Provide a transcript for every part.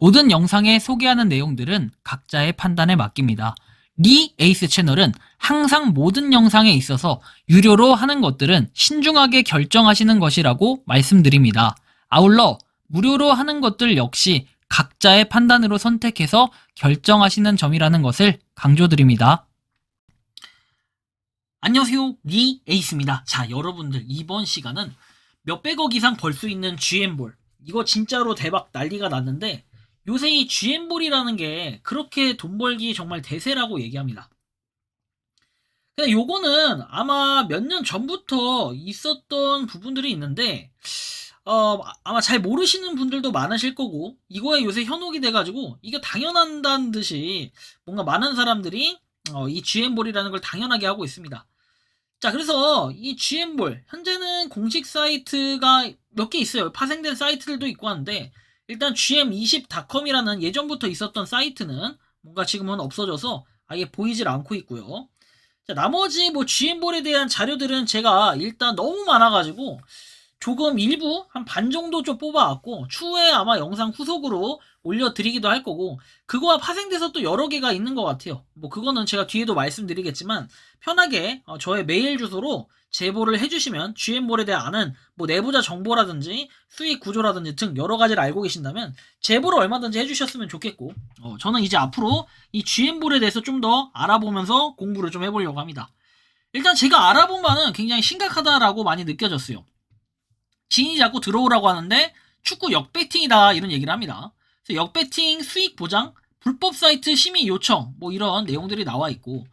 모든 영상에 소개하는 내용들은 각자의 판단에 맡깁니다. 리 에이스 채널은 항상 모든 영상에 있어서 유료로 하는 것들은 신중하게 결정하시는 것이라고 말씀드립니다. 아울러 무료로 하는 것들 역시 각자의 판단으로 선택해서 결정하시는 점이라는 것을 강조드립니다. 안녕하세요, 리 에이스입니다. 자, 여러분들 이번 시간은 몇백억 이상 벌 수 있는 GM볼, 이거 진짜로 대박 난리가 났는데 요새 이 GM볼이라는 게 그렇게 돈 벌기 정말 대세라고 얘기합니다. 근데 요거는 아마 몇 년 전부터 있었던 부분들이 있는데 아마 잘 모르시는 분들도 많으실 거고, 이거에 요새 현혹이 돼가지고 이게 당연한다는 듯이 뭔가 많은 사람들이 이 GM볼이라는 걸 당연하게 하고 있습니다. 자, 그래서 이 GM볼 현재는 공식 사이트가 몇 개 있어요. 파생된 사이트들도 있고 하는데, 일단 gm20.com이라는 예전부터 있었던 사이트는 뭔가 지금은 없어져서 아예 보이질 않고 있고요. 자, 나머지 뭐 GM볼에 대한 자료들은 제가 일단 너무 많아가지고 조금 일부 한 반 정도 좀 뽑아왔고, 추후에 아마 영상 후속으로 올려드리기도 할 거고, 그거와 파생돼서 또 여러 개가 있는 것 같아요. 뭐 그거는 제가 뒤에도 말씀드리겠지만 편하게 저의 메일 주소로 제보를 해주시면 GM볼에 대한 아는 뭐 내부자 정보라든지 수익 구조라든지 등 여러 가지를 알고 계신다면 제보를 얼마든지 해주셨으면 좋겠고, 저는 이제 앞으로 이 GM볼에 대해서 좀 더 알아보면서 공부를 좀 해보려고 합니다. 일단 제가 알아본 바는 굉장히 심각하다라고 많이 느껴졌어요. 지인이 자꾸 들어오라고 하는데 축구 역배팅이다 이런 얘기를 합니다. 그래서 역배팅 수익 보장, 불법 사이트 심의 요청 뭐 이런 내용들이 나와 있고,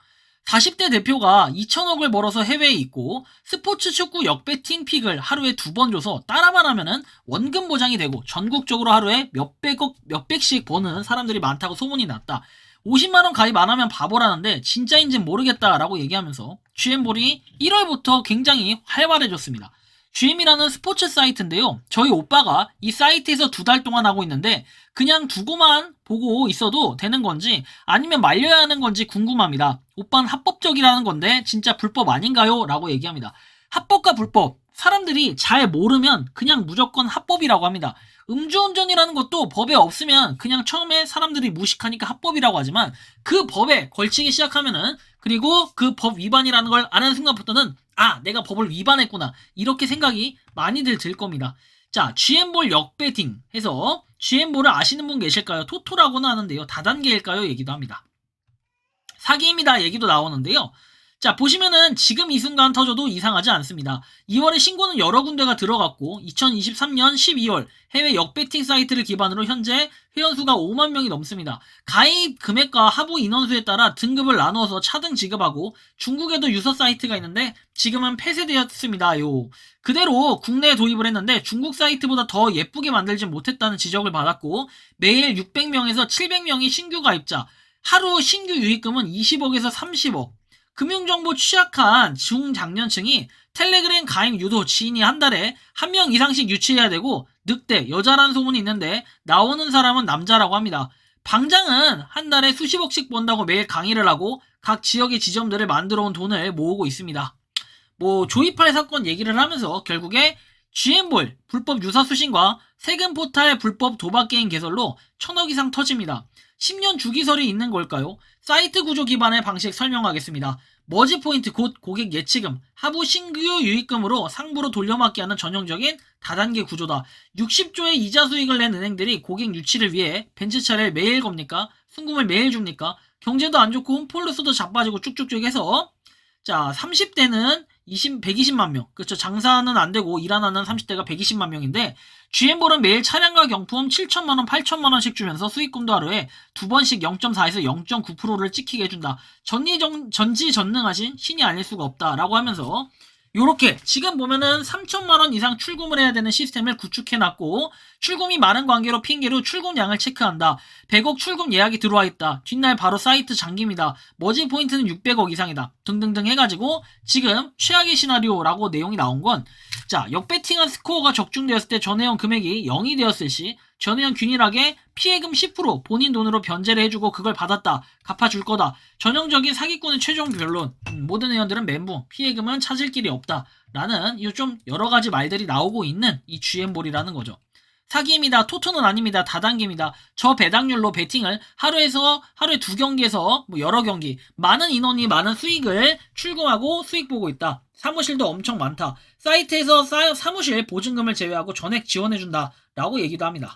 40대 대표가 2천억을 벌어서 해외에 있고 스포츠 축구 역배팅 픽을 하루에 2번 줘서 따라만 하면은 원금 보장이 되고 전국적으로 하루에 몇백씩 버는 사람들이 많다고 소문이 났다. 50만원 가입 안 하면 바보라는데 진짜인지는 모르겠다라고 얘기하면서 GM볼이 1월부터 굉장히 활발해졌습니다. GM이라는 스포츠 사이트인데요. 저희 오빠가 이 사이트에서 2달 동안 하고 있는데 그냥 두고만 보고 있어도 되는 건지 아니면 말려야 하는 건지 궁금합니다. 오빠는 합법적이라는 건데 진짜 불법 아닌가요? 라고 얘기합니다. 합법과 불법, 사람들이 잘 모르면 그냥 무조건 합법이라고 합니다. 음주운전이라는 것도 법에 없으면 그냥 처음에 사람들이 무식하니까 합법이라고 하지만 그 법에 걸치기 시작하면은, 그리고 그 법 위반이라는 걸 아는 순간부터는 내가 법을 위반했구나 이렇게 생각이 많이들 들 겁니다. 자, GM볼 역배팅 해서 GM볼을 아시는 분 계실까요? 토토라고는 하는데요. 다단계일까요? 얘기도 합니다. 사기입니다 얘기도 나오는데요. 자, 보시면은 지금 이 순간 터져도 이상하지 않습니다. 2월에 신고는 여러 군데가 들어갔고 2023년 12월 해외 역배팅 사이트를 기반으로 현재 회원수가 5만 명이 넘습니다. 가입 금액과 하부 인원수에 따라 등급을 나누어서 차등 지급하고, 중국에도 유서 사이트가 있는데 지금은 폐쇄되었습니다요. 그대로 국내에 도입을 했는데 중국 사이트보다 더 예쁘게 만들지 못했다는 지적을 받았고, 매일 600명에서 700명이 신규 가입자, 하루 신규 유입금은 20억에서 30억. 금융정보 취약한 중장년층이 텔레그램 가입 유도, 지인이 한 달에 1명 이상씩 유치해야 되고, 늑대, 여자라는 소문이 있는데 나오는 사람은 남자라고 합니다. 방장은 한 달에 수십억씩 번다고 매일 강의를 하고 각 지역의 지점들을 만들어 온 돈을 모으고 있습니다. 뭐 조이팔 사건 얘기를 하면서 결국에 GM볼 불법 유사 수신과 세금 포탈 불법 도박 게임 개설로 1,000억 이상 터집니다. 10년 주기설이 있는 걸까요? 사이트 구조 기반의 방식 설명하겠습니다. 머지 포인트 곧 고객 예치금, 하부 신규 유입금으로 상부로 돌려막기 하는 전형적인 다단계 구조다. 60조의 이자 수익을 낸 은행들이 고객 유치를 위해 벤츠차를 매일 겁니까? 순금을 매일 줍니까? 경제도 안 좋고 홈폴로스도 자빠지고 쭉쭉쭉 해서, 자, 30대는 120만 명. 그렇죠. 장사는 안 되고 일 안 하는 30대가 120만 명인데, GM볼은 매일 차량과 경품 7천만원, 8천만원씩 주면서 수익금도 하루에 2번씩 0.4에서 0.9%를 찍히게 해준다. 전지전능하신 신이 아닐 수가 없다라고 하면서, 요렇게 지금 보면은 3천만원 이상 출금을 해야 되는 시스템을 구축해놨고, 출금이 많은 관계로 핑계로 출금량을 체크한다. 100억 출금 예약이 들어와 있다. 뒷날 바로 사이트 잠깁니다. 머지 포인트는 600억 이상이다. 등등등 해가지고 지금 최악의 시나리오라고 내용이 나온 건, 자, 역배팅한 스코어가 적중되었을 때 전회원 금액이 0이 되었을 시 전회원 균일하게 피해금 10% 본인 돈으로 변제를 해주고 그걸 받았다, 갚아줄 거다. 전형적인 사기꾼의 최종 결론, 모든 회원들은 멘붕, 피해금은 찾을 길이 없다 라는 이 좀 여러가지 말들이 나오고 있는 이 GM볼이라는 거죠. 사기입니다. 토토는 아닙니다. 다단계입니다. 저 배당률로 베팅을 하루에 2경기에서 뭐 여러 경기 많은 인원이 많은 수익을 출금하고 수익 보고 있다. 사무실도 엄청 많다. 사이트에서 사무실 보증금을 제외하고 전액 지원해준다 라고 얘기도 합니다.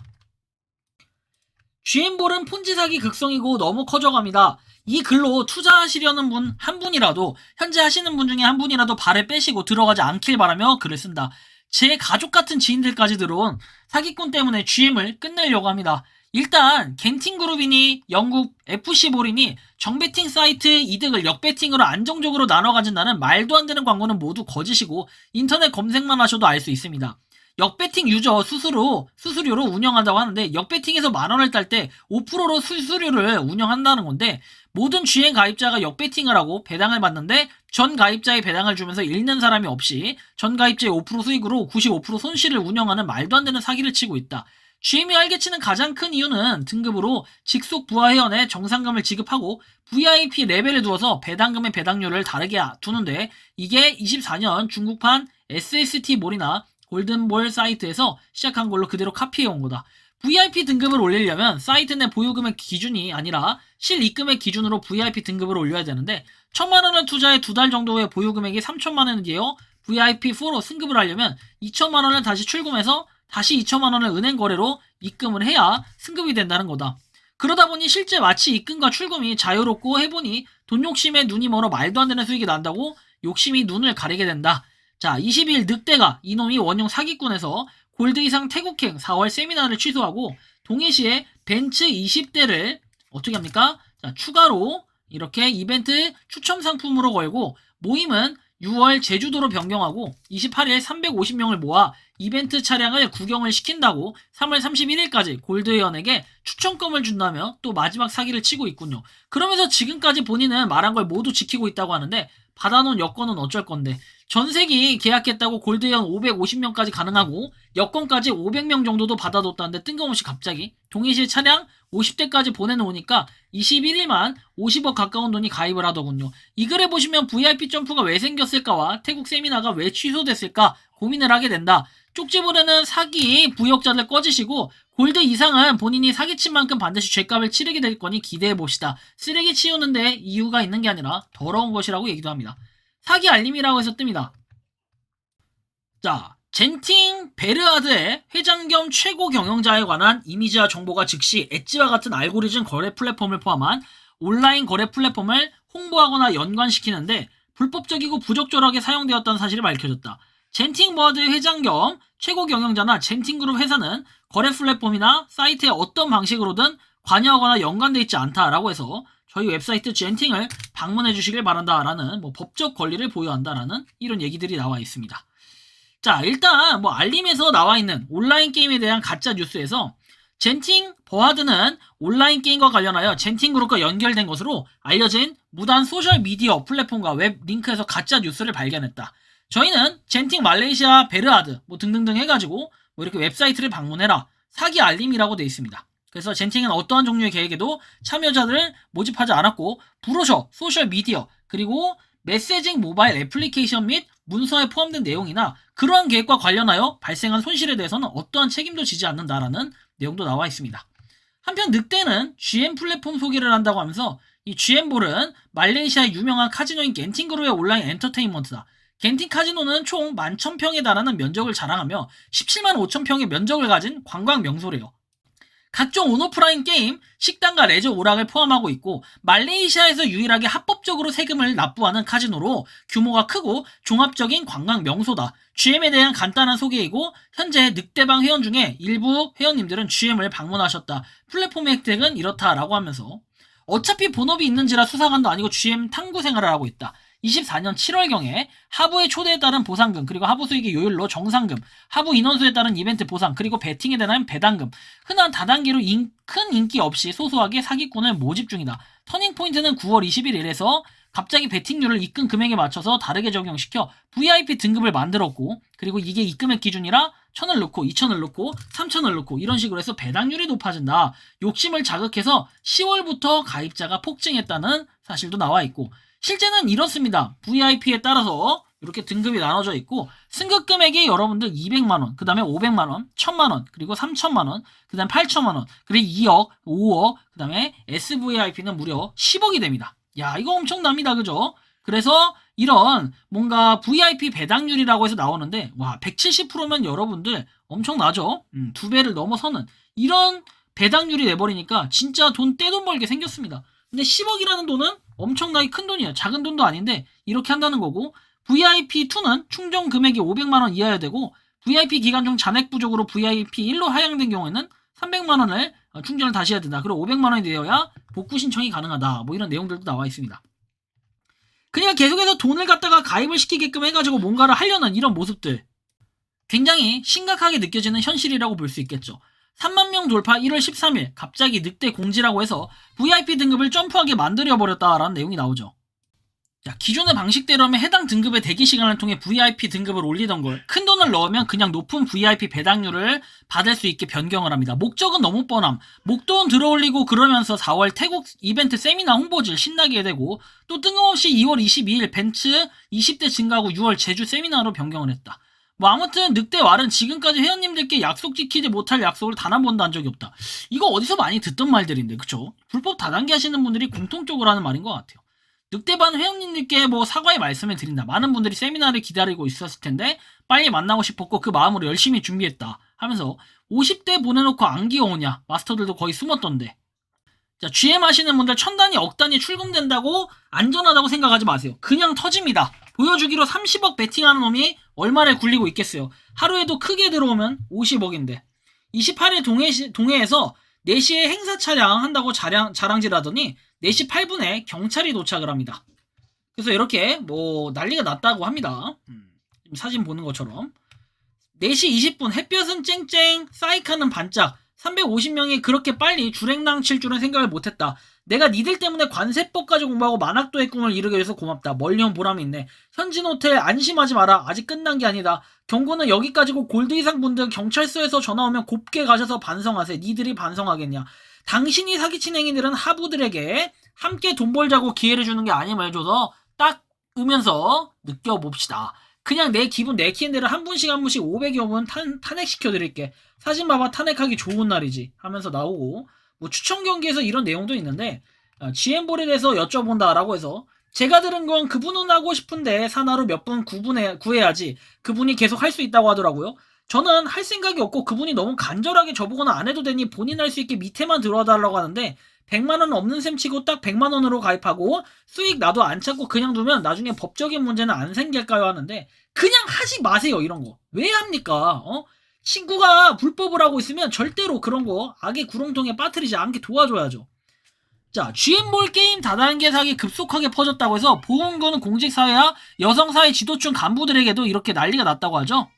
GM볼은 폰지 사기 극성이고 너무 커져갑니다. 이 글로 투자하시려는 분 한 분이라도, 현재 하시는 분 중에 한 분이라도 발을 빼시고 들어가지 않길 바라며 글을 쓴다. 제 가족 같은 지인들까지 들어온 사기꾼 때문에 GM을 끝내려고 합니다. 일단 겐팅그룹이니 영국 FC볼이니 정배팅 사이트 이득을 역배팅으로 안정적으로 나눠 가진다는 말도 안 되는 광고는 모두 거짓이고 인터넷 검색만 하셔도 알 수 있습니다. 역배팅 유저 수수료로 운영한다고 하는데, 역배팅에서 만원을 딸 때 5%로 수수료를 운영한다는 건데, 모든 GM 가입자가 역배팅을 하고 배당을 받는데 전 가입자의 배당을 주면서 잃는 사람이 없이 전 가입자의 5% 수익으로 95% 손실을 운영하는 말도 안 되는 사기를 치고 있다. GM이 활개치는 가장 큰 이유는 등급으로 직속 부하 회원에 정상금을 지급하고 VIP 레벨에 두어서 배당금의 배당률을 다르게 두는데, 이게 24년 중국판 SST몰이나 골든볼 사이트에서 시작한 걸로 그대로 카피해온 거다. VIP 등급을 올리려면 사이트 내 보유금의 기준이 아니라 실입금액 기준으로 VIP 등급을 올려야 되는데, 1000만원을 투자해 2달 정도 후에 보유금액이 3000만원이에요. VIP4로 승급을 하려면 2000만원을 다시 출금해서 다시 2000만원을 은행 거래로 입금을 해야 승급이 된다는 거다. 그러다 보니 실제 마치 입금과 출금이 자유롭고 해보니 돈 욕심에 눈이 멀어 말도 안 되는 수익이 난다고 욕심이 눈을 가리게 된다. 자, 22일 늑대가 이놈이 원용 사기꾼에서 골드 이상 태국행 4월 세미나를 취소하고 동해시에 벤츠 20대를 어떻게 합니까? 자, 추가로 이렇게 이벤트 추첨 상품으로 걸고, 모임은 6월 제주도로 변경하고 28일 350명을 모아 이벤트 차량을 구경을 시킨다고 3월 31일까지 골드회원에게 추천권을 준다며 또 마지막 사기를 치고 있군요. 그러면서 지금까지 본인은 말한 걸 모두 지키고 있다고 하는데, 받아놓은 여권은 어쩔 건데, 전세기 계약했다고 골드회원 550명까지 가능하고 여권까지 500명 정도도 받아뒀다는데 뜬금없이 갑자기 동해시 차량 50대까지 보내놓으니까 21일만 50억 가까운 돈이 가입을 하더군요. 이 글에 보시면 VIP 점프가 왜 생겼을까와 태국 세미나가 왜 취소됐을까 고민을 하게 된다. 쪽지보다는 사기 부역자들 꺼지시고 골드 이상은 본인이 사기친 만큼 반드시 죗값을 치르게 될 거니 기대해봅시다. 쓰레기 치우는데 이유가 있는 게 아니라 더러운 것이라고 얘기도 합니다. 사기 알림이라고 해서 뜹니다. 자, 젠팅 베르하드의 회장 겸 최고 경영자에 관한 이미지와 정보가 즉시 엣지와 같은 알고리즘 거래 플랫폼을 포함한 온라인 거래 플랫폼을 홍보하거나 연관시키는데 불법적이고 부적절하게 사용되었다는 사실이 밝혀졌다. 젠팅 버하드의 회장 겸 최고 경영자나 젠팅그룹 회사는 거래 플랫폼이나 사이트에 어떤 방식으로든 관여하거나 연관되어 있지 않다라고 해서 저희 웹사이트 젠팅을 방문해 주시길 바란다라는 법적 권리를 보유한다라는 이런 얘기들이 나와 있습니다. 자, 일단 알림에서 나와 있는 온라인 게임에 대한 가짜 뉴스에서 젠팅 버하드는 온라인 게임과 관련하여 젠팅그룹과 연결된 것으로 알려진 무단 소셜미디어 플랫폼과 웹 링크에서 가짜 뉴스를 발견했다. 저희는 젠팅 말레이시아 베르하드 등등등 해가지고 이렇게 웹사이트를 방문해라, 사기 알림이라고 되어 있습니다. 그래서 젠팅은 어떠한 종류의 계획에도 참여자들을 모집하지 않았고, 브로셔, 소셜미디어, 그리고 메시징 모바일 애플리케이션 및 문서에 포함된 내용이나 그러한 계획과 관련하여 발생한 손실에 대해서는 어떠한 책임도 지지 않는다라는 내용도 나와 있습니다. 한편 늑대는 GM 플랫폼 소개를 한다고 하면서 이 GM볼은 말레이시아의 유명한 카지노인 겐팅그룹의 온라인 엔터테인먼트다. 겐팅 카지노는 총 11,000평에 달하는 면적을 자랑하며 17만 5천 평의 면적을 가진 관광 명소래요. 각종 온오프라인 게임, 식당과 레저 오락을 포함하고 있고 말레이시아에서 유일하게 합법적으로 세금을 납부하는 카지노로 규모가 크고 종합적인 관광 명소다. GM에 대한 간단한 소개이고, 현재 늑대방 회원 중에 일부 회원님들은 GM을 방문하셨다. 플랫폼의 혜택은 이렇다라고 하면서 어차피 본업이 있는지라 수사관도 아니고 GM 탐구 생활을 하고 있다. 24년 7월경에 하부의 초대에 따른 보상금, 그리고 하부 수익의 요율로 정상금, 하부 인원수에 따른 이벤트 보상, 그리고 베팅에 대한 배당금, 흔한 다단계로 큰 인기 없이 소소하게 사기꾼을 모집 중이다. 터닝포인트는 9월 21일에서 갑자기 베팅률을 입금 금액에 맞춰서 다르게 적용시켜 VIP 등급을 만들었고, 그리고 이게 입금액 기준이라 1000을 넣고 2000을 넣고 3000을 넣고 이런 식으로 해서 배당률이 높아진다. 욕심을 자극해서 10월부터 가입자가 폭증했다는 사실도 나와 있고, 실제는 이렇습니다. VIP에 따라서 이렇게 등급이 나눠져 있고 승급 금액이 여러분들 200만원, 그 다음에 500만원, 1000만원, 그리고 3000만원, 그 다음에 8000만원, 그리고 2억, 5억, 그 다음에 SVIP는 무려 10억이 됩니다. 야, 이거 엄청납니다. 그죠? 그래서 이런 뭔가 VIP 배당률이라고 해서 나오는데 와, 170%면 여러분들 엄청나죠? 2배를 넘어서는 이런 배당률이 내버리니까 진짜 떼돈 벌게 생겼습니다. 근데 10억이라는 돈은 엄청나게 큰 돈이에요. 작은 돈도 아닌데 이렇게 한다는 거고, VIP2는 충전 금액이 500만원 이하여야 되고, VIP 기간 중 잔액 부족으로 VIP1로 하향된 경우에는 300만원을 충전을 다시 해야 된다. 그리고 500만원이 되어야 복구 신청이 가능하다. 뭐 이런 내용들도 나와 있습니다. 그냥 계속해서 돈을 갖다가 가입을 시키게끔 해가지고 뭔가를 하려는 이런 모습들, 굉장히 심각하게 느껴지는 현실이라고 볼 수 있겠죠. 3만 명 돌파 1월 13일 갑자기 늑대 공지라고 해서 VIP 등급을 점프하게 만들어버렸다라는 내용이 나오죠. 자, 기존의 방식대로면 해당 등급의 대기 시간을 통해 VIP 등급을 올리던 걸 큰 돈을 넣으면 그냥 높은 VIP 배당률을 받을 수 있게 변경을 합니다. 목적은 너무 뻔함. 목돈 들어올리고 그러면서 4월 태국 이벤트 세미나 홍보질 신나게 되고, 또 뜬금없이 2월 22일 벤츠 20대 증가 후 6월 제주 세미나로 변경을 했다. 뭐 아무튼 늑대 왈은 지금까지 회원님들께 약속 지키지 못할 약속을 단 한 번도 한 적이 없다. 이거 어디서 많이 듣던 말들인데, 그쵸? 불법 다단계 하시는 분들이 공통적으로 하는 말인 것 같아요. 늑대반 회원님들께 뭐 사과의 말씀을 드린다. 많은 분들이 세미나를 기다리고 있었을 텐데 빨리 만나고 싶었고 그 마음으로 열심히 준비했다 하면서 50대 보내놓고 안 귀여우냐. 마스터들도 거의 숨었던데. 자, GM 하시는 분들 1000단위 억단위 출금된다고 안전하다고 생각하지 마세요. 그냥 터집니다. 보여주기로 30억 베팅하는 놈이 얼마를 굴리고 있겠어요. 하루에도 크게 들어오면 50억인데 28일 동해에서 4시에 행사 차량 한다고 자랑질하더니 4시 8분에 경찰이 도착을 합니다. 그래서 이렇게 뭐 난리가 났다고 합니다. 사진 보는 것처럼 4시 20분 햇볕은 쨍쨍, 사이카는 반짝. 350명이 그렇게 빨리 주랭랑 칠 줄은 생각을 못했다. 내가 니들 때문에 관세법까지 공부하고 만학도의 꿈을 이루게 돼서 고맙다. 멀리 온 보람이 있네. 현진호텔 안심하지 마라. 아직 끝난 게 아니다. 경고는 여기까지고 골드 이상 분들 경찰서에서 전화 오면 곱게 가셔서 반성하세요. 니들이 반성하겠냐. 당신이 사기친 행위들은 하부들에게 함께 돈 벌자고 기회를 주는 게 아님을 해줘서 딱 으면서 느껴봅시다. 그냥 내 기분 내키는 대로 한 분씩 500여 분 탄핵시켜드릴게. 사진 봐봐, 탄핵하기 좋은 날이지 하면서 나오고, 뭐 추천 경기에서 이런 내용도 있는데 GM볼에 대해서 여쭤본다라고 해서 제가 들은 건 그분은 하고 싶은데 산하로 몇 분 구해야지 그분이 계속 할 수 있다고 하더라고요. 저는 할 생각이 없고 그분이 너무 간절하게 저보고는 안 해도 되니 본인 할 수 있게 밑에만 들어와달라고 하는데 100만원 없는 셈 치고 딱 100만원으로 가입하고 수익 나도 안 찾고 그냥 두면 나중에 법적인 문제는 안 생길까요 하는데, 그냥 하지 마세요. 이런 거 왜 합니까? 친구가 불법을 하고 있으면 절대로 그런 거 악의 구렁텅이에 빠뜨리지 않게 도와줘야죠. 자, GM볼 게임 다단계 사기 급속하게 퍼졌다고 해서 보험금은 공직사회와 여성사회 지도층 간부들에게도 이렇게 난리가 났다고 하죠.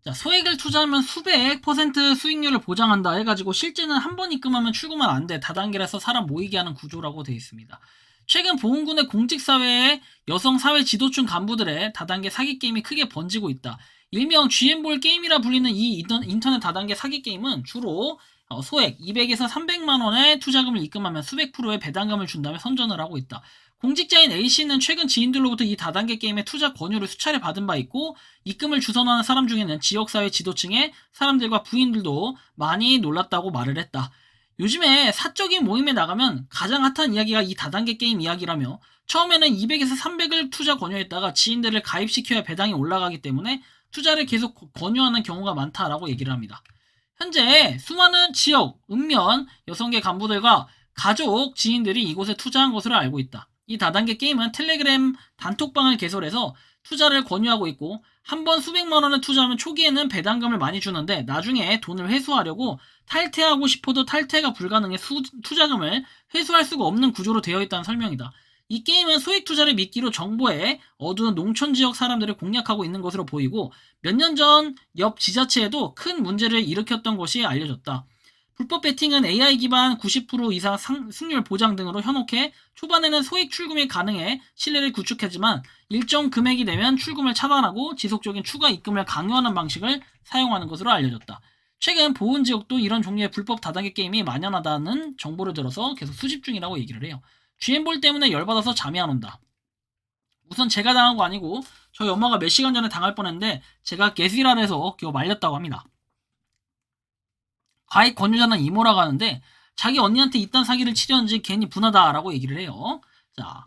자, 소액을 투자하면 수백 % 수익률을 보장한다 해가지고 실제는 한 번 입금하면 출금은 안 돼. 다단계라서 사람 모이게 하는 구조라고 되어 있습니다. 최근 보훈군의 공직사회의 여성사회 지도층 간부들의 다단계 사기 게임이 크게 번지고 있다. 일명 GM볼 게임이라 불리는 이 인터넷 다단계 사기 게임은 주로 소액 200에서 300만원의 투자금을 입금하면 수백 %의 배당금을 준 다음에 선전을 하고 있다. 공직자인 A씨는 최근 지인들로부터 이 다단계 게임의 투자 권유를 수차례 받은 바 있고, 입금을 주선하는 사람 중에는 지역사회 지도층의 사람들과 부인들도 많이 놀랐다고 말을 했다. 요즘에 사적인 모임에 나가면 가장 핫한 이야기가 이 다단계 게임 이야기라며, 처음에는 200에서 300을 투자 권유했다가 지인들을 가입시켜야 배당이 올라가기 때문에 투자를 계속 권유하는 경우가 많다라고 얘기를 합니다. 현재 수많은 지역, 읍면, 여성계 간부들과 가족, 지인들이 이곳에 투자한 것으로 알고 있다. 이 다단계 게임은 텔레그램 단톡방을 개설해서 투자를 권유하고 있고, 한 번 수백만 원을 투자하면 초기에는 배당금을 많이 주는데 나중에 돈을 회수하려고 탈퇴하고 싶어도 탈퇴가 불가능해 투자금을 회수할 수가 없는 구조로 되어 있다는 설명이다. 이 게임은 소액 투자를 미끼로 정보에 어두운 농촌 지역 사람들을 공략하고 있는 것으로 보이고, 몇 년 전 옆 지자체에도 큰 문제를 일으켰던 것이 알려졌다. 불법 베팅은 AI 기반 90% 이상 승률 보장 등으로 현혹해 초반에는 소액 출금이 가능해 신뢰를 구축하지만 일정 금액이 되면 출금을 차단하고 지속적인 추가 입금을 강요하는 방식을 사용하는 것으로 알려졌다. 최근 보은 지역도 이런 종류의 불법 다단계 게임이 만연하다는 정보를 들어서 계속 수집 중이라고 얘기를 해요. GM볼 때문에 열받아서 잠이 안 온다. 우선 제가 당한 거 아니고 저희 엄마가 몇 시간 전에 당할 뻔했는데 제가 게시랄해서 겨우 말렸다고 합니다. 가입 권유자는 이모라고 하는데 자기 언니한테 이딴 사기를 치려는지 괜히 분하다라고 얘기를 해요. 자,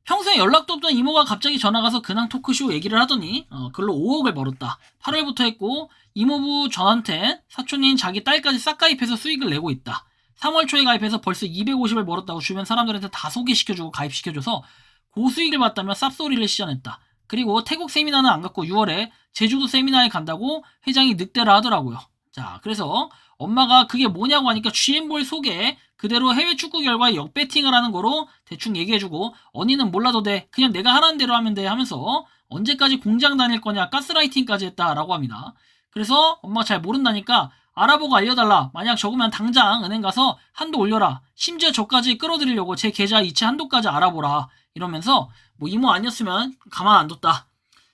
평소에 연락도 없던 이모가 갑자기 전화가서 근황 토크쇼 얘기를 하더니 그걸로 5억을 벌었다. 8월부터 했고 이모부 전한테 사촌인 자기 딸까지 싹 가입해서 수익을 내고 있다. 3월 초에 가입해서 벌써 250을 벌었다고 주변 사람들한테 다 소개시켜주고 가입시켜줘서 고수익을 봤다며 쌉소리를 시전했다. 그리고 태국 세미나는 안 갔고 6월에 제주도 세미나에 간다고 회장이 늑대라 하더라고요. 자, 그래서 엄마가 그게 뭐냐고 하니까 GM볼 소개 그대로 해외 축구 결과에 역배팅을 하는 거로 대충 얘기해주고 언니는 몰라도 돼. 그냥 내가 하라는 대로 하면 돼 하면서 언제까지 공장 다닐 거냐 가스라이팅까지 했다라고 합니다. 그래서 엄마가 잘 모른다니까 알아보고 알려달라. 만약 적으면 당장 은행 가서 한도 올려라. 심지어 저까지 끌어들이려고 제 계좌 이체 한도까지 알아보라. 이러면서 뭐 이모 아니었으면 가만 안 뒀다.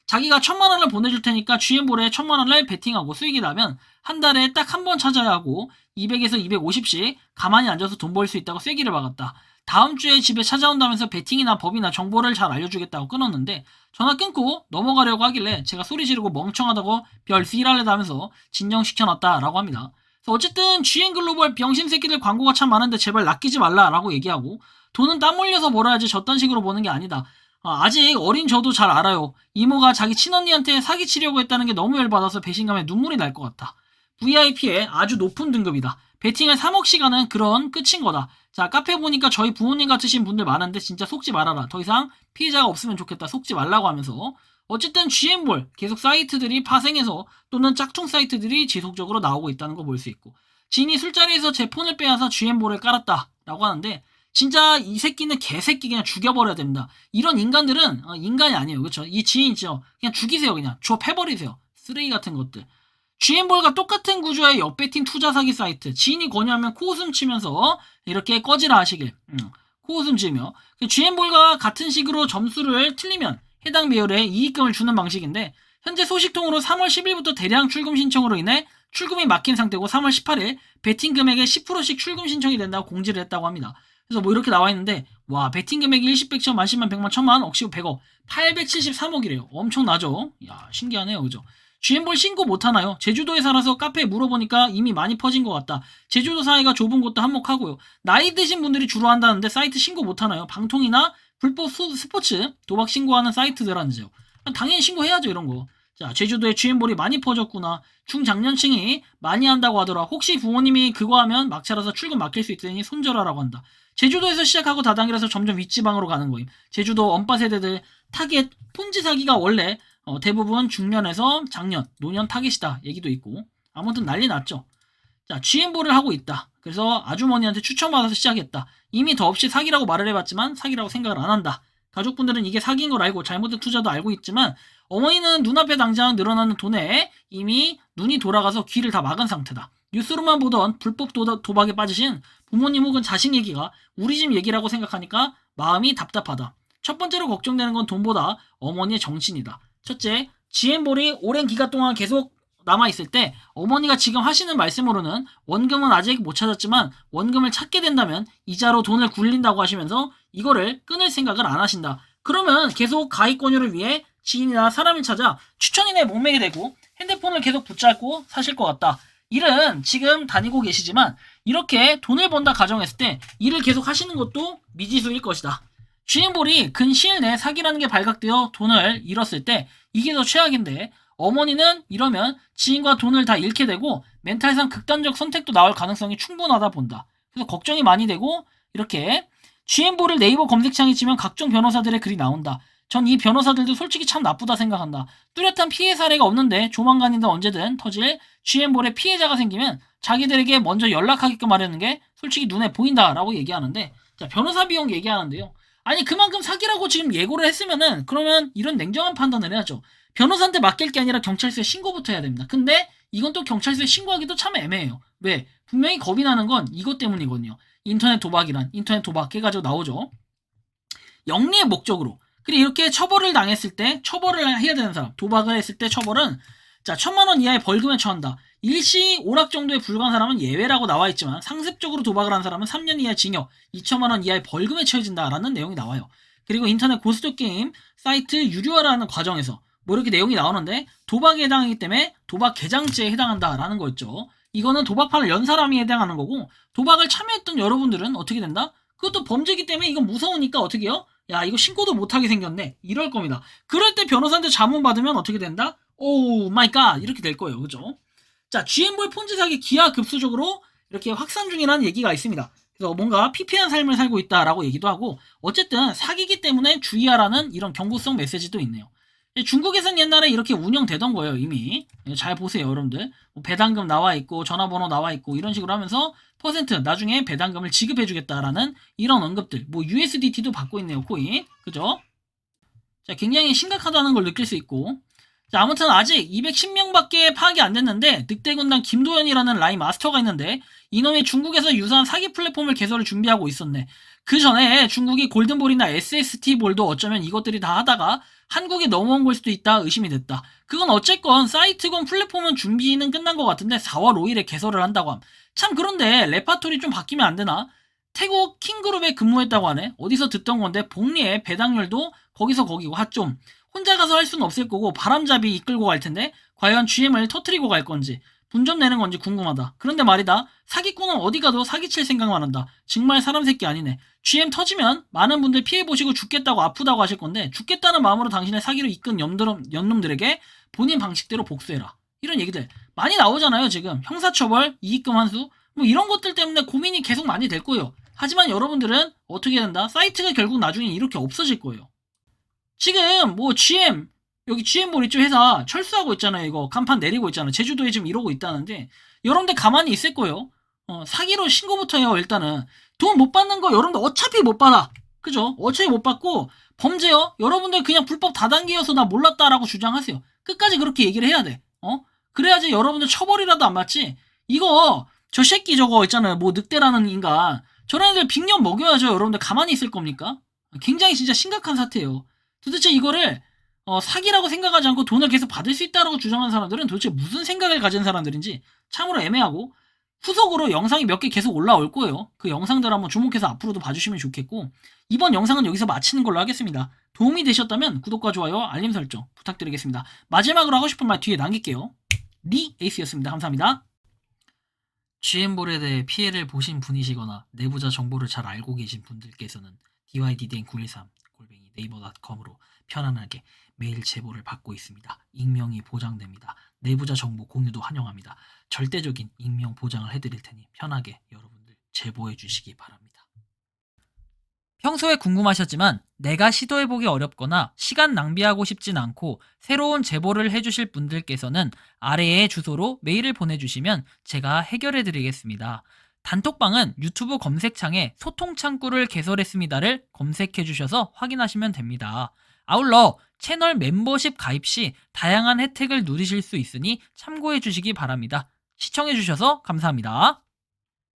자기가 1,000만원을 보내줄 테니까 GM볼에 1,000만원을 베팅하고 수익이 나면 한 달에 딱 한 번 찾아야 하고 200에서 250씩 가만히 앉아서 돈 벌 수 있다고 쐐기를 박았다. 다음 주에 집에 찾아온다면서 베팅이나 법이나 정보를 잘 알려주겠다고 끊었는데 전화 끊고 넘어가려고 하길래 제가 소리 지르고 멍청하다고 별 C랄래다면서 진정시켜놨다라고 합니다. 그래서 어쨌든 GM글로벌 병신 새끼들 광고가 참 많은데 제발 낚이지 말라라고 얘기하고 돈은 땀 흘려서 벌어야지 저딴 식으로 버는 게 아니다. 아직 어린 저도 잘 알아요. 이모가 자기 친언니한테 사기치려고 했다는 게 너무 열받아서 배신감에 눈물이 날 것 같다. VIP의 아주 높은 등급이다. 베팅을 3억씩 하는 그런 끝인 거다. 자, 카페 보니까 저희 부모님 같으신 분들 많은데 진짜 속지 말아라. 더 이상 피해자가 없으면 좋겠다. 속지 말라고 하면서 어쨌든 GM볼 계속 사이트들이 파생해서 또는 짝퉁 사이트들이 지속적으로 나오고 있다는 거 볼 수 있고 지인이 술자리에서 제 폰을 빼앗아 GM볼을 깔았다라고 하는데 진짜 이 새끼는 개새끼 그냥 죽여버려야 됩니다. 이런 인간들은 인간이 아니에요. 그렇죠? 이 지인 있죠? 그냥 죽이세요. 그냥 조패버리세요. 쓰레기 같은 것들. GM볼과 똑같은 구조의 역배팅 투자 사기 사이트. 지인이 권유하면 코웃음 치면서 이렇게 꺼지라 하시길. 코웃음 치며 GM볼과 같은 식으로 점수를 틀리면 해당 매열에 이익금을 주는 방식인데 현재 소식통으로 3월 10일부터 대량 출금 신청으로 인해 출금이 막힌 상태고 3월 18일 베팅 금액의 10%씩 출금 신청이 된다고 공지를 했다고 합니다. 그래서 뭐 이렇게 나와 있는데 와 베팅 금액이 1십, 100천, 만, 10만, 100만, 1000만, 억시고 100억 873억이래요. 엄청나죠? 야 신기하네요. 그죠? GM볼 신고 못하나요? 제주도에 살아서 카페에 물어보니까 이미 많이 퍼진 것 같다. 제주도 사이가 좁은 곳도 한몫하고요. 나이 드신 분들이 주로 한다는데 사이트 신고 못하나요? 방통이나 불법 스포츠 도박 신고하는 사이트들한테요. 당연히 신고해야죠 이런 거. 자, 제주도에 GM볼이 많이 퍼졌구나. 중장년층이 많이 한다고 하더라. 혹시 부모님이 그거 하면 막차라서 출근 막힐 수 있으니 손절하라고 한다. 제주도에서 시작하고 다단계라서 점점 윗지방으로 가는 거임. 제주도 엄빠 세대들 타겟 폰지 사기가 원래 대부분 중년에서 장년, 노년 타겟이다 얘기도 있고 아무튼 난리 났죠. 자, GM볼을 하고 있다. 그래서 아주머니한테 추천받아서 시작했다. 이미 더없이 사기라고 말을 해봤지만 사기라고 생각을 안 한다. 가족분들은 이게 사기인 걸 알고 잘못된 투자도 알고 있지만 어머니는 눈앞에 당장 늘어나는 돈에 이미 눈이 돌아가서 귀를 다 막은 상태다. 뉴스로만 보던 불법 도박에 빠지신 부모님 혹은 자식 얘기가 우리 집 얘기라고 생각하니까 마음이 답답하다. 첫 번째로 걱정되는 건 돈보다 어머니의 정신이다. 첫째, GM볼이 오랜 기간 동안 계속 남아있을 때 어머니가 지금 하시는 말씀으로는 원금은 아직 못 찾았지만 원금을 찾게 된다면 이자로 돈을 굴린다고 하시면서 이거를 끊을 생각을 안 하신다. 그러면 계속 가입 권유를 위해 지인이나 사람을 찾아 추천인에 목매게 되고 핸드폰을 계속 붙잡고 사실 것 같다. 일은 지금 다니고 계시지만 이렇게 돈을 번다 가정했을 때 일을 계속 하시는 것도 미지수일 것이다. GM볼이 근 시일 내에 사기라는 게 발각되어 돈을 잃었을 때 이게 더 최악인데 어머니는 이러면 지인과 돈을 다 잃게 되고 멘탈상 극단적 선택도 나올 가능성이 충분하다 본다. 그래서 걱정이 많이 되고 이렇게 GM볼을 네이버 검색창에 치면 각종 변호사들의 글이 나온다. 전 이 변호사들도 솔직히 참 나쁘다 생각한다. 뚜렷한 피해 사례가 없는데 조만간이든 언제든 터질 GM볼의 피해자가 생기면 자기들에게 먼저 연락하게끔 하려는 게 솔직히 눈에 보인다라고 얘기하는데 자, 변호사 비용 얘기하는데요. 아니 그만큼 사기라고 지금 예고를 했으면은 그러면 이런 냉정한 판단을 해야죠. 변호사한테 맡길 게 아니라 경찰서에 신고부터 해야 됩니다. 근데 이건 또 경찰서에 신고하기도 참 애매해요. 왜? 분명히 겁이 나는 건 이것 때문이거든요. 인터넷 도박이란 인터넷 도박 해가지고 나오죠. 영리의 목적으로. 그리고 이렇게 처벌을 당했을 때 처벌을 해야 되는 사람 도박을 했을 때 처벌은 자 1,000만원 이하의 벌금에 처한다. 일시 오락 정도에 불과한 사람은 예외라고 나와 있지만 상습적으로 도박을 한 사람은 3년 이하의 징역 2천만원 이하의 벌금에 처해진다라는 내용이 나와요. 그리고 인터넷 고스트 게임 사이트 유료화라는 과정에서 뭐 이렇게 내용이 나오는데 도박에 해당하기 때문에 도박 개장죄에 해당한다라는 거였죠. 이거는 도박판을 연 사람이 해당하는 거고 도박을 참여했던 여러분들은 어떻게 된다? 그것도 범죄이기 때문에 이건 무서우니까 어떻게 해요? 야 이거 신고도 못하게 생겼네 이럴 겁니다. 그럴 때 변호사한테 자문 받으면 어떻게 된다? 오 마이 갓 이렇게 될 거예요. 그죠? 자 GM볼 폰지 사기 기하급수적으로 이렇게 확산 중이라는 얘기가 있습니다. 그래서 뭔가 피폐한 삶을 살고 있다라고 얘기도 하고 어쨌든 사기기 때문에 주의하라는 이런 경고성 메시지도 있네요. 중국에서는 옛날에 이렇게 운영되던 거예요. 이미 잘 보세요 여러분들. 뭐 배당금 나와 있고 전화번호 나와 있고 이런 식으로 하면서 퍼센트 나중에 배당금을 지급해 주겠다라는 이런 언급들. 뭐 USDT도 받고 있네요 코인. 그죠? 자 굉장히 심각하다는 걸 느낄 수 있고 자 아무튼 아직 210명밖에 파악이 안 됐는데 늑대군단 김도현이라는 라인 마스터가 있는데 이놈이 중국에서 유사한 사기 플랫폼을 개설을 준비하고 있었네. 그 전에 중국이 골든볼이나 SST볼도 어쩌면 이것들이 다 하다가 한국에 넘어온 걸 수도 있다 의심이 됐다. 그건 어쨌건 사이트건 플랫폼은 준비는 끝난 것 같은데 4월 5일에 개설을 한다고 함. 참 그런데 레파토리 좀 바뀌면 안 되나? 태국 킹그룹에 근무했다고 하네. 어디서 듣던 건데 복리의 배당률도 거기서 거기고 핫좀. 혼자 가서 할 수는 없을 거고 바람잡이 이끌고 갈 텐데 과연 GM을 터트리고 갈 건지 분점 내는 건지 궁금하다. 그런데 말이다. 사기꾼은 어디 가도 사기칠 생각만 한다. 정말 사람 새끼 아니네. GM 터지면 많은 분들 피해보시고 죽겠다고 아프다고 하실 건데 죽겠다는 마음으로 당신의 사기로 이끈 연놈들에게 본인 방식대로 복수해라. 이런 얘기들 많이 나오잖아요 지금. 형사처벌, 이익금 환수 뭐 이런 것들 때문에 고민이 계속 많이 될 거예요. 하지만 여러분들은 어떻게 된다? 사이트가 결국 나중에 이렇게 없어질 거예요. 지금 뭐 GM 여기 GM몰 이쪽 회사 철수하고 있잖아요. 이거 간판 내리고 있잖아요. 제주도에 지금 이러고 있다는데 여러분들 가만히 있을 거예요. 사기로 신고부터 해요. 일단은 돈 못 받는 거 여러분들 어차피 못 받아. 그죠? 어차피 못 받고 범죄요. 여러분들 그냥 불법 다단계여서 나 몰랐다라고 주장하세요. 끝까지 그렇게 얘기를 해야 돼. 그래야지 여러분들 처벌이라도 안 받지. 이거 저 새끼 저거 있잖아요. 뭐 늑대라는 인간 저런 애들 빅년 먹여야죠. 여러분들 가만히 있을 겁니까? 굉장히 진짜 심각한 사태예요. 도대체 이거를 사기라고 생각하지 않고 돈을 계속 받을 수 있다고 주장하는 사람들은 도대체 무슨 생각을 가진 사람들인지 참으로 애매하고 후속으로 영상이 몇 개 계속 올라올 거예요. 그 영상들 한번 주목해서 앞으로도 봐주시면 좋겠고 이번 영상은 여기서 마치는 걸로 하겠습니다. 도움이 되셨다면 구독과 좋아요, 알림 설정 부탁드리겠습니다. 마지막으로 하고 싶은 말 뒤에 남길게요. 리 에이스였습니다. 감사합니다. GM볼에 대해 피해를 보신 분이시거나 내부자 정보를 잘 알고 계신 분들께서는 dydn913 네이버.com으로 편안하게 메일 제보를 받고 있습니다. 익명이 보장됩니다. 내부자 정보 공유도 환영합니다. 절대적인 익명 보장을 해드릴 테니 편하게 여러분들 제보해 주시기 바랍니다. 평소에 궁금하셨지만 내가 시도해보기 어렵거나 시간 낭비하고 싶진 않고 새로운 제보를 해주실 분들께서는 아래의 주소로 메일을 보내주시면 제가 해결해드리겠습니다. 단톡방은 유튜브 검색창에 소통창구를 개설했습니다를 검색해 주셔서 확인하시면 됩니다. 아울러 채널 멤버십 가입 시 다양한 혜택을 누리실 수 있으니 참고해 주시기 바랍니다. 시청해 주셔서 감사합니다.